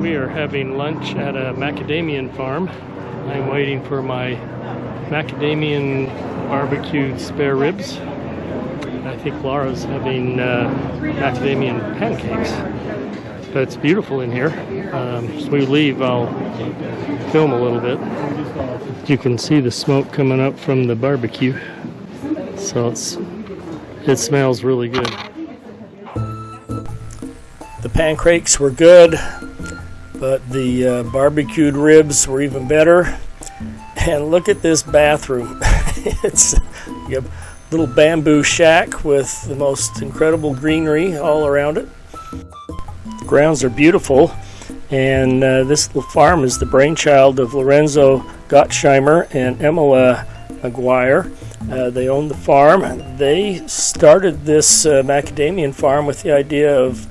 We are having lunch at a macadamian farm. I'm waiting for my macadamian barbecued spare ribs. I think Laura's having macadamian pancakes. But it's beautiful in here. As we leave, I'll film a little bit. You can see the smoke coming up from the barbecue. So it smells really good. The pancakes were good, but the barbecued ribs were even better. And look at this bathroom. It's a little bamboo shack with the most incredible greenery all around it. The grounds are beautiful, and this little farm is the brainchild of Lorenzo Gottheimer and Emma McGuire. They own the farm. They started this macadamian farm with the idea of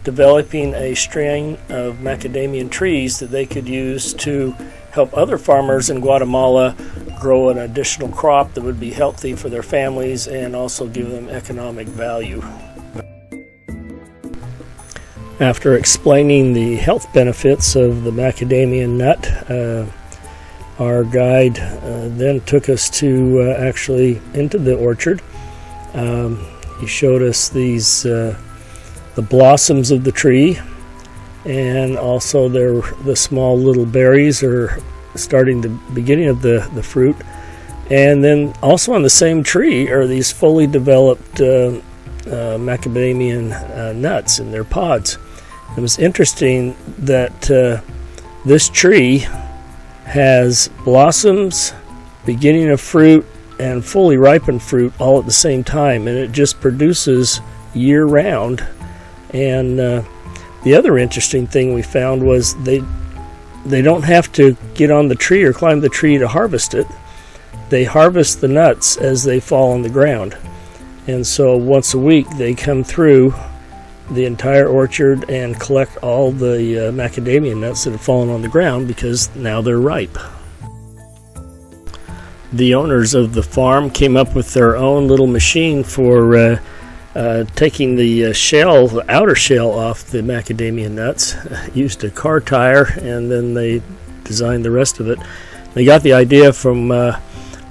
developing a strain of macadamian trees that they could use to help other farmers in Guatemala grow an additional crop that would be healthy for their families and also give them economic value. After explaining the health benefits of the macadamian nut, our guide then took us to actually into the orchard. He showed us the blossoms of the tree, and also the small little berries are starting the beginning of the fruit. And then also on the same tree are these fully developed macadamian nuts in their pods. It was interesting that this tree has blossoms, beginning of fruit, and fully ripened fruit all at the same time, and it just produces year-round. And the other interesting thing we found was they don't have to get on the tree or climb the tree to harvest it. They harvest the nuts as they fall on the ground. And so once a week they come through the entire orchard and collect all the macadamia nuts that have fallen on the ground because now they're ripe. The owners of the farm came up with their own little machine for taking the shell, the outer shell off the macadamia nuts. Used a car tire, and then they designed the rest of it. They got the idea from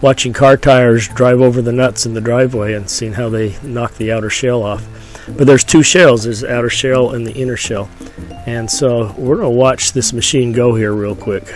watching car tires drive over the nuts in the driveway and seeing how they knock the outer shell off. But there's two shells. There's the outer shell and the inner shell. And so we're going to watch this machine go here real quick.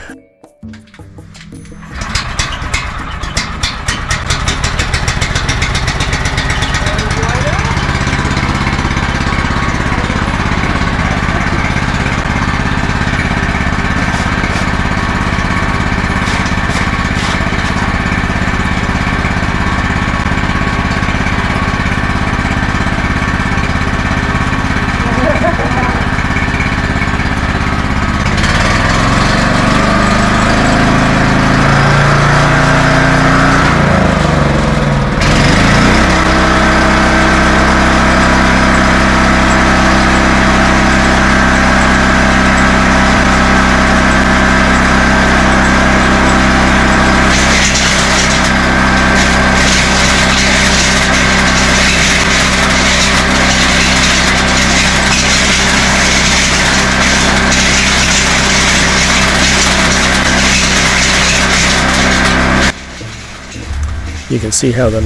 You can see how the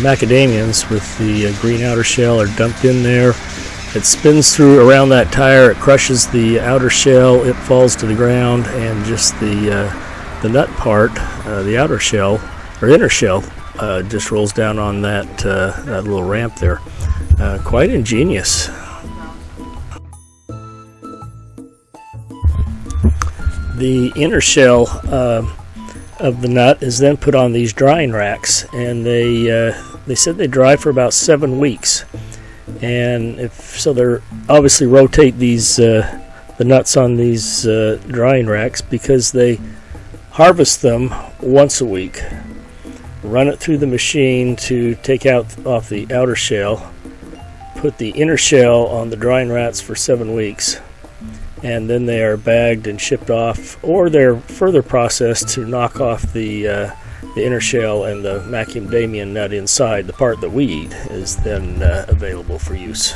macadamians with the green outer shell are dumped in there. It spins through around that tire, it crushes the outer shell, it falls to the ground, and just the nut part, the outer shell, or inner shell, just rolls down on that little ramp there. Quite ingenious. The inner shell of the nut is then put on these drying racks, and they said they dry for about 7 weeks. And they're obviously rotate these the nuts on these drying racks because they harvest them once a week, run it through the machine to take off the outer shell, put the inner shell on the drying racks for 7 weeks, and then they are bagged and shipped off, or they're further processed to knock off the inner shell, and the macadamian nut inside, the part that we eat, is then available for use.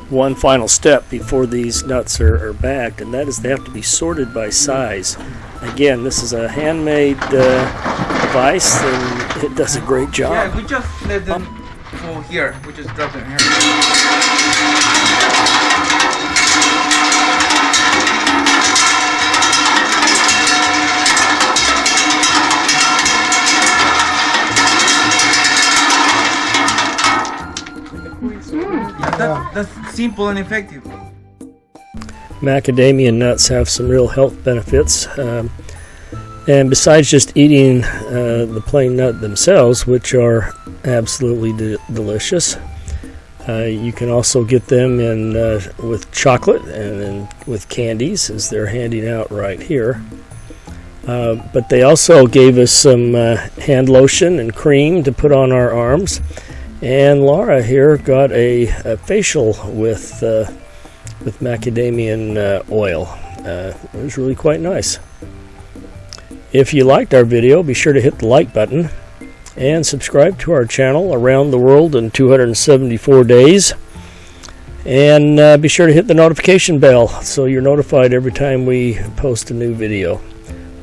one final step before these nuts are bagged, and that is they have to be sorted by size. Again, this is a handmade device, and it does a great job. Yeah, we just let them fall here. We just drop them here. That's simple and effective. Macadamia nuts have some real health benefits, and besides just eating the plain nut themselves, which are absolutely delicious, you can also get them in with chocolate and with candies, as they're handing out right here. But they also gave us some hand lotion and cream to put on our arms. And Laura here got a facial with macadamia oil. It was really quite nice. If you liked our video, be sure to hit the like button and subscribe to our channel, Around the World in 274 Days. And be sure to hit the notification bell so you're notified every time we post a new video.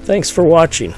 Thanks for watching.